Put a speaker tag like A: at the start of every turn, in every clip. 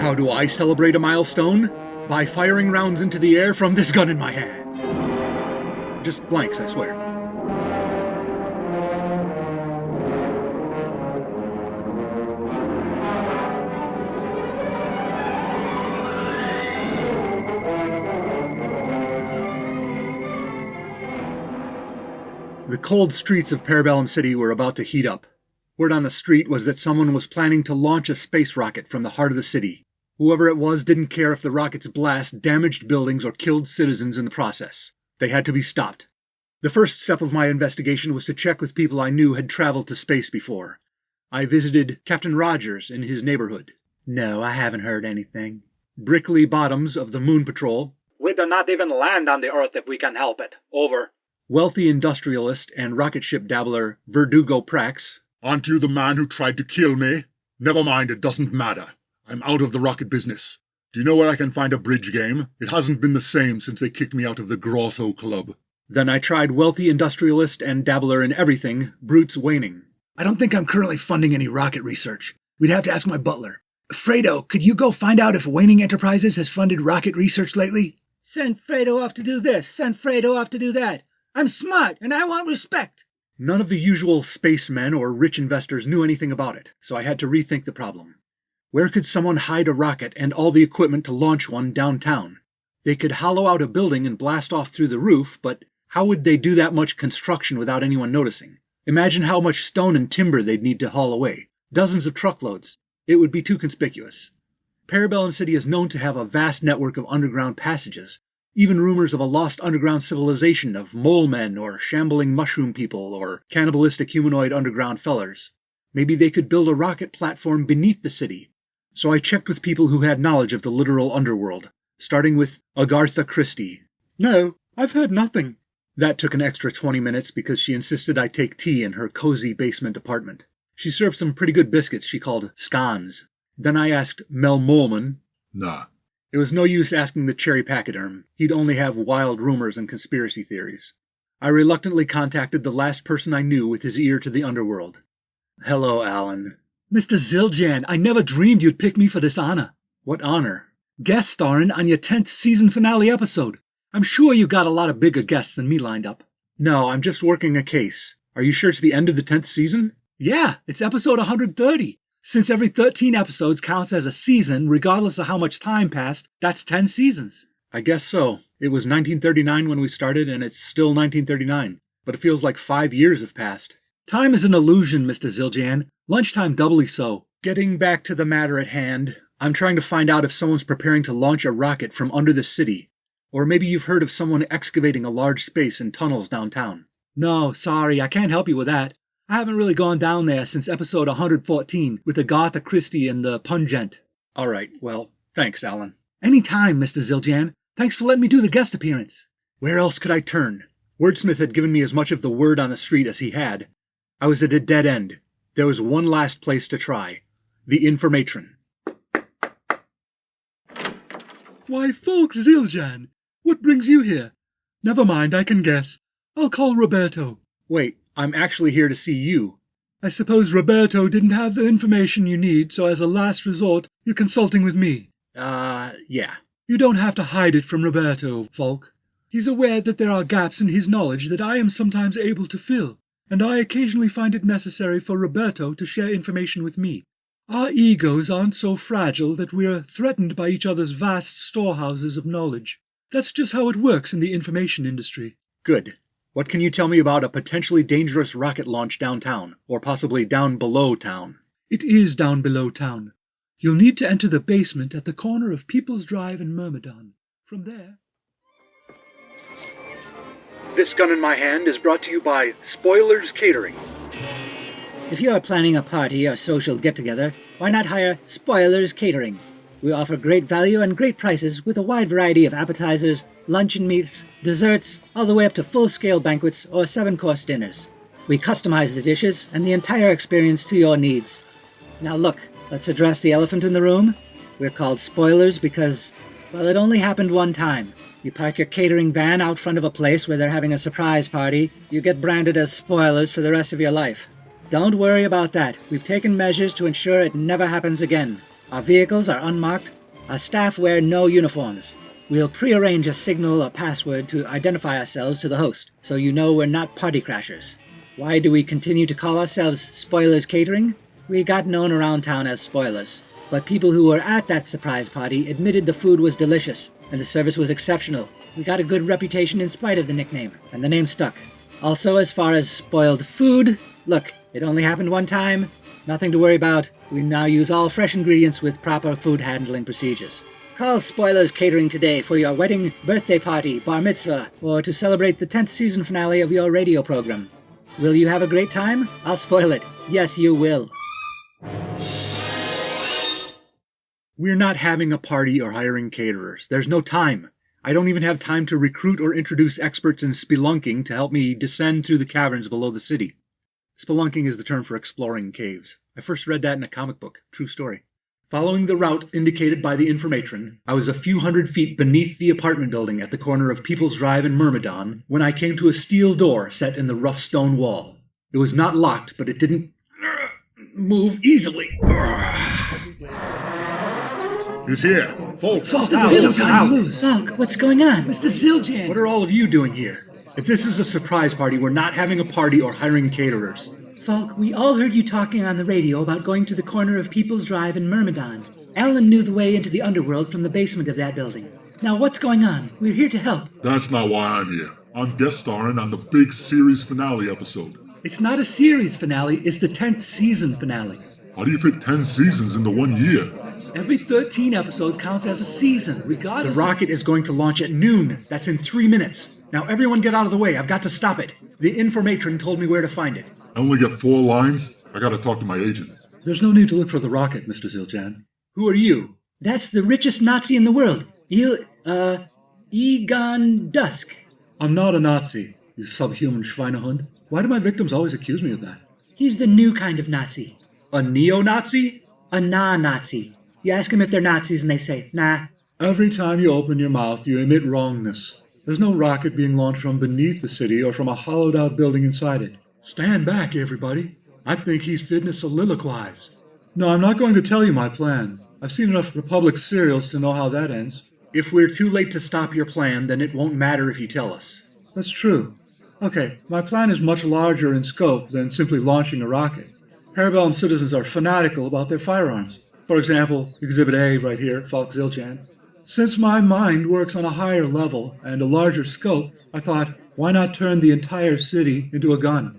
A: How do I celebrate a milestone? By firing rounds into the air from this gun in my hand. Just blanks, I swear. The cold streets of Parabellum City were about to heat up. Word on the street was that someone was planning to launch a space rocket from the heart of the city. Whoever it was didn't care if the rocket's blast damaged buildings or killed citizens in the process. They had to be stopped. The first step of my investigation was to check with people I knew had traveled to space before. I visited Captain Rogers in his neighborhood. No, I haven't heard anything. Brickley Bottoms of the Moon Patrol.
B: We do not even land on the Earth if we can help it. Over.
A: Wealthy industrialist and rocket ship dabbler Verdugo Prax.
C: Aren't you the man who tried to kill me? Never mind, it doesn't matter. I'm out of the rocket business. Do you know where I can find a bridge game? It hasn't been the same since they kicked me out of the Grotto Club.
A: Then I tried wealthy industrialist and dabbler in everything, Brutes Waning.
D: I don't think I'm currently funding any rocket research. We'd have to ask my butler. Fredo, could you go find out if Waning Enterprises has funded rocket research lately?
E: Send Fredo off to do this, send Fredo off to do that. I'm smart, and I want respect.
A: None of the usual spacemen or rich investors knew anything about it, so I had to rethink the problem. Where could someone hide a rocket and all the equipment to launch one downtown? They could hollow out a building and blast off through the roof, but how would they do that much construction without anyone noticing? Imagine how much stone and timber they'd need to haul away. Dozens of truckloads. It would be too conspicuous. Parabellum City is known to have a vast network of underground passages. Even rumors of a lost underground civilization of mole men or shambling mushroom people or cannibalistic humanoid underground fellers. Maybe they could build a rocket platform beneath the city. So I checked with people who had knowledge of the literal underworld, starting with Agatha Christie. No, I've heard nothing. That took an extra 20 minutes because she insisted I take tea in her cozy basement apartment. She served some pretty good biscuits she called scones. Then I asked Mel Molman.
C: Nah.
A: It was no use asking the cherry pachyderm. He'd only have wild rumors and conspiracy theories. I reluctantly contacted the last person I knew with his ear to the underworld. Hello, Alan.
D: Mr. Zildjian, I never dreamed you'd pick me for this honor.
A: What honor?
D: Guest starring on your 10th season finale episode. I'm sure you got a lot of bigger guests than me lined up.
A: No, I'm just working a case. Are you sure it's the end of the 10th season?
D: Yeah, it's episode 130. Since every 13 episodes counts as a season, regardless of how much time passed, that's 10 seasons.
A: I guess so. It was 1939 when we started, and it's still 1939. But it feels like 5 years have passed.
D: Time is an illusion, Mr. Zildjian. Lunchtime doubly so.
A: Getting back to the matter at hand, I'm trying to find out if someone's preparing to launch a rocket from under the city. Or maybe you've heard of someone excavating a large space in tunnels downtown.
D: No, sorry, I can't help you with that. I haven't really gone down there since episode 114 with Agatha Christie and the Pungent.
A: All right, well, thanks, Alan.
D: Anytime, Mr. Zildjian. Thanks for letting me do the guest appearance.
A: Where else could I turn? Wordsmith had given me as much of the word on the street as he had. I was at a dead end. There was one last place to try. The Informatron.
D: Why, Falk Zildjian, what brings you here? Never mind, I can guess. I'll call Roberto.
A: Wait, I'm actually here to see you.
D: I suppose Roberto didn't have the information you need, so as a last resort, you're consulting with me.
A: Yeah.
D: You don't have to hide it from Roberto, Falk. He's aware that there are gaps in his knowledge that I am sometimes able to fill, and I occasionally find it necessary for Roberto to share information with me. Our egos aren't so fragile that we're threatened by each other's vast storehouses of knowledge. That's just how it works in the information industry.
A: Good. What can you tell me about a potentially dangerous rocket launch downtown, or possibly down below town?
D: It is down below town. You'll need to enter the basement at the corner of People's Drive and Myrmidon. From there...
A: This gun in my hand is brought to you by Spoilers Catering.
E: If you are planning a party or social get-together, why not hire Spoilers Catering? We offer great value and great prices with a wide variety of appetizers, luncheon meats, desserts, all the way up to full-scale banquets or 7-course dinners. We customize the dishes and the entire experience to your needs. Now look, let's address the elephant in the room. We're called Spoilers because, well, it only happened one time. You park your catering van out front of a place where they're having a surprise party, you get branded as Spoilers for the rest of your life. Don't worry about that. We've taken measures to ensure it never happens again. Our vehicles are unmarked, Our staff wear no uniforms. We'll prearrange a signal or password to identify ourselves to the host, so you know we're not party crashers. Why do we continue to call ourselves Spoilers Catering? We got known around town as Spoilers, but people who were at that surprise party admitted the food was delicious and the service was exceptional. We got a good reputation in spite of the nickname, and the name stuck. Also, as far as spoiled food, look, it only happened one time. Nothing to worry about. We now use all fresh ingredients with proper food handling procedures. Call Spoilers Catering today for your wedding, birthday party, bar mitzvah, or to celebrate the 10th season finale of your radio program. Will you have a great time? I'll spoil it. Yes, you will.
A: We're not having a party or hiring caterers. There's no time. I don't even have time to recruit or introduce experts in spelunking to help me descend through the caverns below the city. Spelunking is the term for exploring caves. I first read that in a comic book. True story. Following the route indicated by the information, I was a few hundred feet beneath the apartment building at the corner of People's Drive and Myrmidon when I came to a steel door set in the rough stone wall. It was not locked, but it didn't move easily.
C: He's here. Falk.
E: Falk,
D: No time to lose.
E: Falk, what's going on?
D: Mr. Zildjian!
A: What are all of you doing here? If this is a surprise party, we're not having a party or hiring caterers.
E: Falk, we all heard you talking on the radio about going to the corner of People's Drive in Myrmidon. Alan knew the way into the underworld from the basement of that building. Now what's going on? We're here to help.
C: That's not why I'm here. I'm guest starring on the big series finale episode.
D: It's not a series finale, it's the 10th season finale.
C: How do you fit 10 seasons into 1 year?
D: Every 13 episodes counts as a season,
A: The
D: regardless.
A: rocket is going to launch at noon. That's in 3 minutes. Now everyone get out of the way. I've got to stop it. The information told me where to find it.
C: I only get 4 lines. I gotta talk to my agent.
D: There's no need to look for the rocket, Mr. Zildjian.
A: Who are you?
E: That's the richest Nazi in the world. Egon Dusk.
D: I'm not a Nazi, you subhuman Schweinehund. Why do my victims always accuse me of that?
E: He's the new kind of Nazi.
A: A neo-Nazi?
E: A nah-Nazi. You ask them if they're Nazis and they say, nah.
D: Every time you open your mouth, you emit wrongness. There's no rocket being launched from beneath the city or from a hollowed-out building inside it. Stand back, everybody. I think he's fitting to soliloquize. No, I'm not going to tell you my plan. I've seen enough Republic serials to know how that ends.
A: If we're too late to stop your plan, then it won't matter if you tell us.
D: That's true. Okay, my plan is much larger in scope than simply launching a rocket. Parabellum citizens are fanatical about their firearms. For example, Exhibit A right here, Falk Zildjian. Since my mind works on a higher level and a larger scope, I thought, why not turn the entire city into a gun?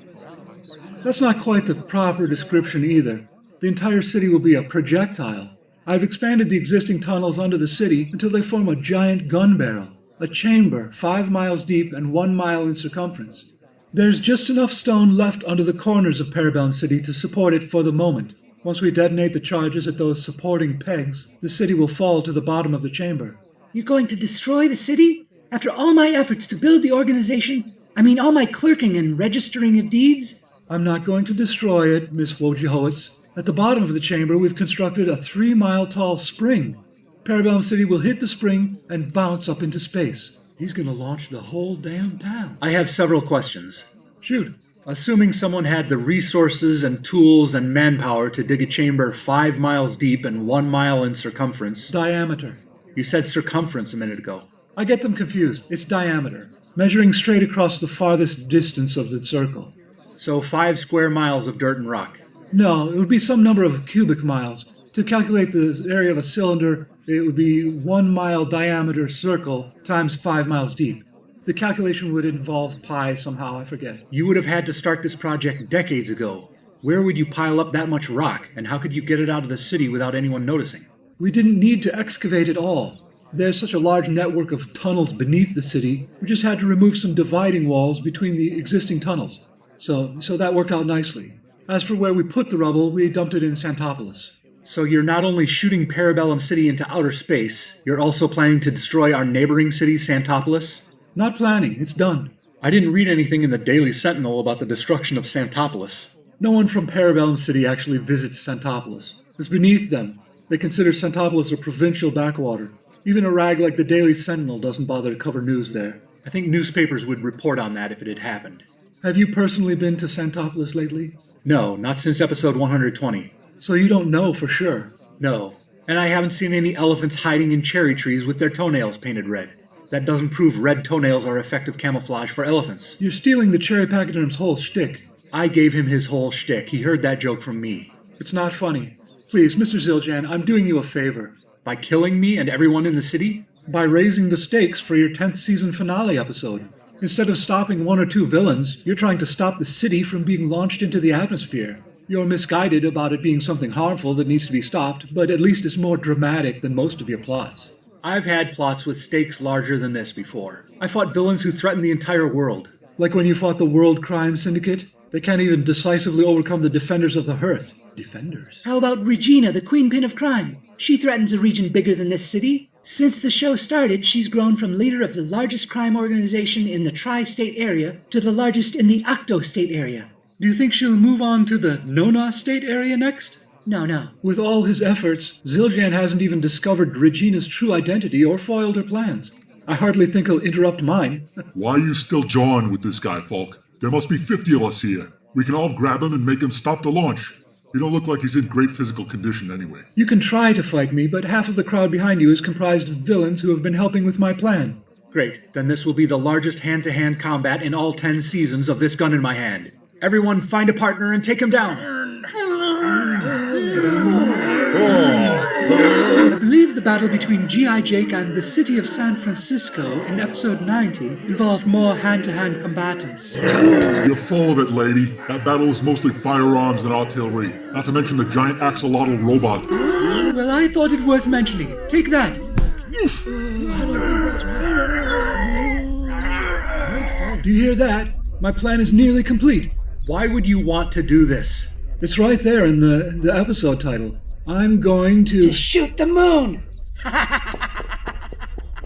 D: That's not quite the proper description either. The entire city will be a projectile. I've expanded the existing tunnels under the city until they form a giant gun barrel, a chamber 5 miles deep and 1 mile in circumference. There's just enough stone left under the corners of Parabellum City to support it for the moment. Once we detonate the charges at those supporting pegs, the city will fall to the bottom of the chamber.
E: You're going to destroy the city? After all my efforts to build the organization? I mean, all my clerking and registering of deeds?
D: I'm not going to destroy it, Miss Wojciechowicz. At the bottom of the chamber, we've constructed a 3-mile-tall spring. Parabellum City will hit the spring and bounce up into space. He's going to launch the whole damn town.
A: I have several questions.
D: Shoot.
A: Assuming someone had the resources and tools and manpower to dig a chamber 5 miles deep and 1 mile in circumference.
D: Diameter.
A: You said circumference a minute ago.
D: I get them confused. It's diameter, measuring straight across the farthest distance of the circle.
A: So 5 square miles of dirt and rock.
D: No, it would be some number of cubic miles. To calculate the area of a cylinder, it would be 1 mile diameter circle times 5 miles deep. The calculation would involve pi somehow, I forget.
A: You would have had to start this project decades ago. Where would you pile up that much rock, and how could you get it out of the city without anyone noticing?
D: We didn't need to excavate it all. There's such a large network of tunnels beneath the city, we just had to remove some dividing walls between the existing tunnels. So that worked out nicely. As for where we put the rubble, we dumped it in Santopolis.
A: So you're not only shooting Parabellum City into outer space, you're also planning to destroy our neighboring city, Santopolis?
D: Not planning, it's done.
A: I didn't read anything in the Daily Sentinel about the destruction of Santopolis.
D: No one from Parabellum City actually visits Santopolis. It's beneath them. They consider Santopolis a provincial backwater. Even a rag like the Daily Sentinel doesn't bother to cover news there.
A: I think newspapers would report on that if it had happened.
D: Have you personally been to Santopolis lately?
A: No, not since episode 120.
D: So you don't know for sure.
A: No. And I haven't seen any elephants hiding in cherry trees with their toenails painted red. That doesn't prove red toenails are effective camouflage for elephants.
D: You're stealing the cherry pachyderm's whole shtick.
A: I gave him his whole shtick. He heard that joke from me.
D: It's not funny. Please, Mr. Zildjian, I'm doing you a favor.
A: By killing me and everyone in the city?
D: By raising the stakes for your 10th season finale episode. Instead of stopping one or two villains, you're trying to stop the city from being launched into the atmosphere. You're misguided about it being something harmful that needs to be stopped, but at least it's more dramatic than most of your plots.
A: I've had plots with stakes larger than this before. I fought villains who threatened the entire world.
D: Like when you fought the World Crime Syndicate? They can't even decisively overcome the Defenders of the Hearth. Defenders?
E: How about Regina, the queenpin of crime? She threatens a region bigger than this city. Since the show started, she's grown from leader of the largest crime organization in the tri-state area to the largest in the octo-state area.
D: Do you think she'll move on to the Nona state area next?
E: No.
D: With all his efforts, Zildjian hasn't even discovered Regina's true identity or foiled her plans. I hardly think he'll interrupt mine.
C: Why are you still jawing with this guy, Falk? There must be 50 of us here. We can all grab him and make him stop the launch. You don't look like he's in great physical condition anyway.
D: You can try to fight me, but half of the crowd behind you is comprised of villains who have been helping with my plan.
A: Great, then this will be the largest hand-to-hand combat in all 10 seasons of This Gun in My Hand. Everyone find a partner and take him down.
D: I believe the battle between G.I. Jake and the city of San Francisco in episode 90 involved more hand-to-hand combatants.
C: You're full of it, lady. That battle was mostly firearms and artillery, not to mention the giant axolotl robot.
D: Well, I thought it worth mentioning. Take that. Do you hear that? My plan is nearly complete.
A: Why would you want to do this?
D: It's right there in the episode title. I'm going
E: To shoot the moon!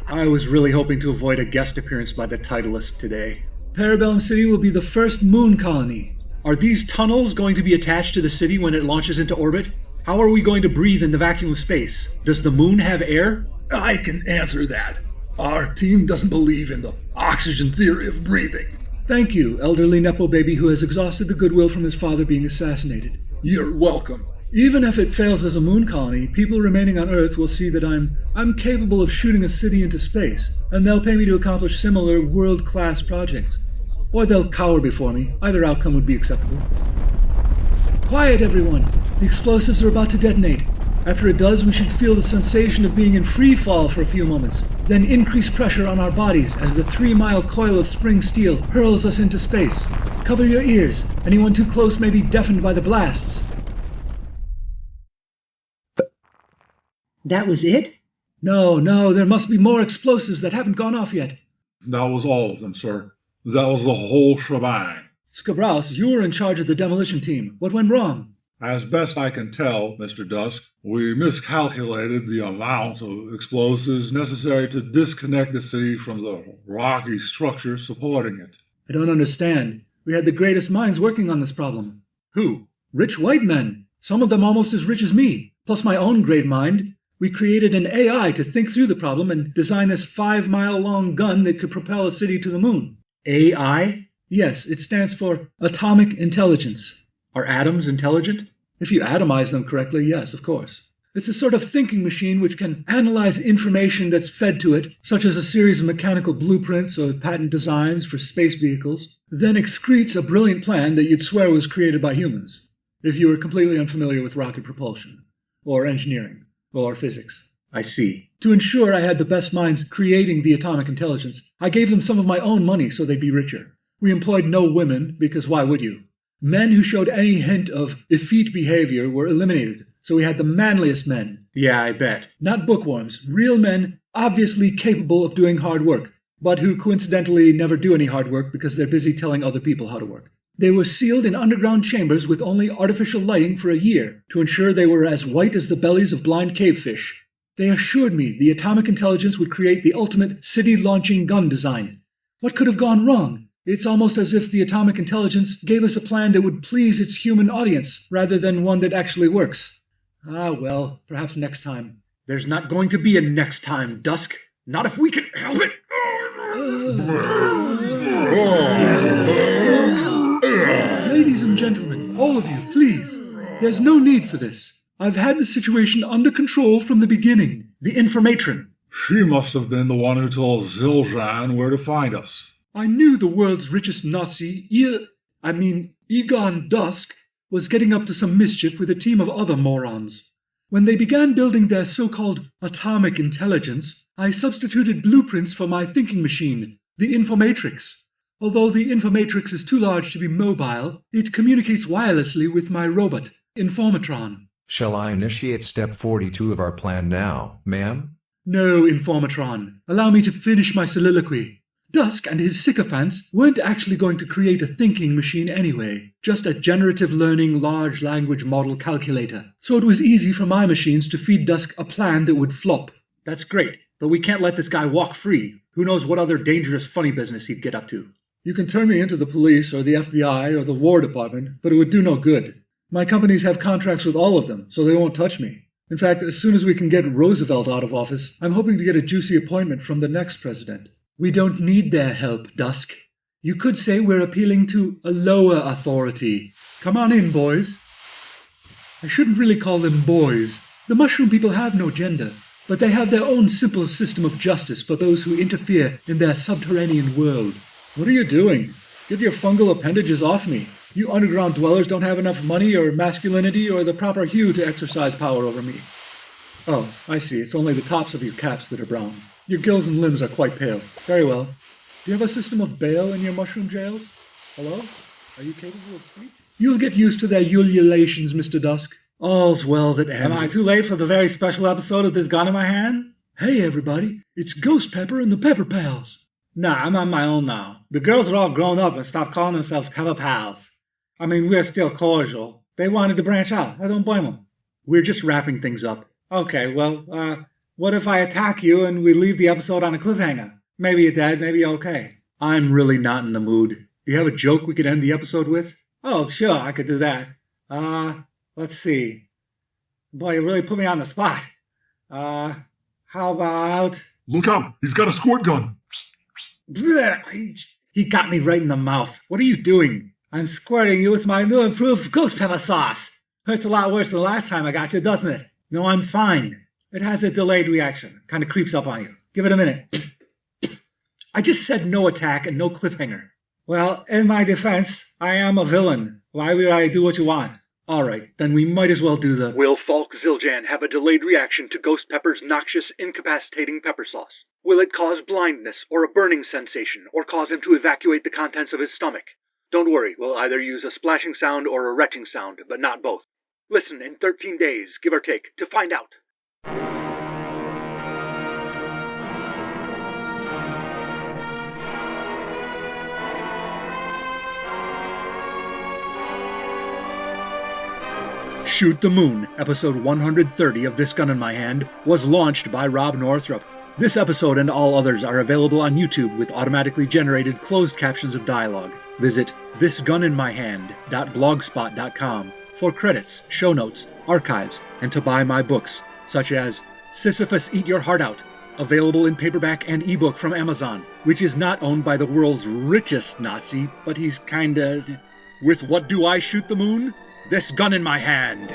A: I was really hoping to avoid a guest appearance by the titleist today.
D: Parabellum City will be the first moon colony.
A: Are these tunnels going to be attached to the city when it launches into orbit? How are we going to breathe in the vacuum of space? Does the moon have air?
D: I can answer that. Our team doesn't believe in the oxygen theory of breathing. Thank you, elderly Nepo baby who has exhausted the goodwill from his father being assassinated. You're welcome. Even if it fails as a moon colony, people remaining on Earth will see that I'm capable of shooting a city into space, and they'll pay me to accomplish similar world-class projects. Or they'll cower before me. Either outcome would be acceptable. Quiet, everyone. The explosives are about to detonate. After it does, we should feel the sensation of being in free fall for a few moments, then increase pressure on our bodies as the 3-mile coil of spring steel hurls us into space. Cover your ears. Anyone too close may be deafened by the blasts.
E: That was it?
D: No, there must be more explosives that haven't gone off yet.
C: That was all of them, sir. That was the whole shebang.
D: Scabraus, you were in charge of the demolition team. What went wrong?
C: As best I can tell, Mr. Dusk, we miscalculated the amount of explosives necessary to disconnect the city from the rocky structure supporting it.
D: I don't understand. We had the greatest minds working on this problem.
A: Who?
D: Rich white men. Some of them almost as rich as me. Plus my own great mind. We created an AI to think through the problem and design this 5-mile-long gun that could propel a city to the moon.
A: AI?
D: Yes, it stands for Atomic Intelligence.
A: Are atoms intelligent?
D: If you atomize them correctly, yes, of course. It's a sort of thinking machine which can analyze information that's fed to it, such as a series of mechanical blueprints or patent designs for space vehicles, then excretes a brilliant plan that you'd swear was created by humans, if you were completely unfamiliar with rocket propulsion, or engineering, or physics.
A: I see.
D: To ensure I had the best minds creating the atomic intelligence, I gave them some of my own money so they'd be richer. We employed no women, because why would you? Men who showed any hint of effete behavior were eliminated, so we had the manliest men.
A: Yeah, I bet.
D: Not bookworms, real men obviously capable of doing hard work, but who coincidentally never do any hard work because they're busy telling other people how to work. They were sealed in underground chambers with only artificial lighting for a year to ensure they were as white as the bellies of blind cavefish. They assured me the atomic intelligence would create the ultimate city-launching gun design. What could have gone wrong? It's almost as if the atomic intelligence gave us a plan that would please its human audience, rather than one that actually works. Ah, well, perhaps next time.
A: There's not going to be a next time, Dusk. Not if we can help it.
D: Ladies and gentlemen, all of you, please. There's no need for this. I've had the situation under control from the beginning.
A: The information.
C: She must have been the one who told Zildjian where to find us.
D: I knew the world's richest Nazi, Egon Dusk, was getting up to some mischief with a team of other morons. When they began building their so-called atomic intelligence, I substituted blueprints for my thinking machine, the Informatrix. Although the Informatrix is too large to be mobile, it communicates wirelessly with my robot, Informatron.
F: Shall I initiate step 42 of our plan now, ma'am?
D: No, Informatron. Allow me to finish my soliloquy. Dusk and his sycophants weren't actually going to create a thinking machine anyway, just a generative learning large language model calculator. So it was easy for my machines to feed Dusk a plan that would flop.
A: That's great, but we can't let this guy walk free. Who knows what other dangerous funny business he'd get up to.
D: You can turn me into the police or the FBI or the War Department, but it would do no good. My companies have contracts with all of them, so they won't touch me. In fact, as soon as we can get Roosevelt out of office, I'm hoping to get a juicy appointment from the next president. We don't need their help, Dusk. You could say we're appealing to a lower authority. Come on in, boys. I shouldn't really call them boys. The mushroom people have no gender, but they have their own simple system of justice for those who interfere in their subterranean world. What are you doing? Get your fungal appendages off me. You underground dwellers don't have enough money or masculinity or the proper hue to exercise power over me. Oh, I see. It's only the tops of your caps that are brown. Your gills and limbs are quite pale. Very well. Do you have a system of bail in your mushroom jails? Hello? Are you capable of speech? You'll get used to their ululations, Mr. Dusk. All's well that ends.
A: Am I too late for the very special episode of This Gun in My Hand?
D: Hey, everybody. It's Ghost Pepper and the Pepper Pals.
A: Nah, I'm on my own now. The girls are all grown up and stopped calling themselves Pepper Pals. I mean, we're still cordial. They wanted to branch out. I don't blame them. We're just wrapping things up. Okay, well, what if I attack you and we leave the episode on a cliffhanger? Maybe you're dead, maybe you're okay. I'm really not in the mood. Do you have a joke we could end the episode with? Oh, sure, I could do that. Let's see. Boy, you really put me on the spot. How about...
C: Look out! He's got a squirt gun!
A: He got me right in the mouth. What are you doing? I'm squirting you with my new improved ghost pepper sauce. Hurts a lot worse than the last time I got you, doesn't it? No, I'm fine. It has a delayed reaction. Kind of creeps up on you. Give it a minute. I just said no attack and no cliffhanger. Well, in my defense, I am a villain. Why would I do what you want? All right, then we might as well do the...
B: Will Falk Zildjian have a delayed reaction to Ghost Pepper's noxious, incapacitating pepper sauce? Will it cause blindness or a burning sensation or cause him to evacuate the contents of his stomach? Don't worry, we'll either use a splashing sound or a retching sound, but not both. Listen in 13 days, give or take, to find out.
A: Shoot the Moon, episode 130 of This Gun in My Hand, was launched by Rob Northrup. This episode and all others are available on YouTube with automatically generated closed captions of dialogue. Visit thisguninmyhand.blogspot.com for credits, show notes, archives, and to buy my books, such as Sisyphus Eat Your Heart Out, available in paperback and ebook from Amazon, which is not owned by the world's richest Nazi, but he's kinda... With What Do I Shoot the Moon? This Gun in My Hand.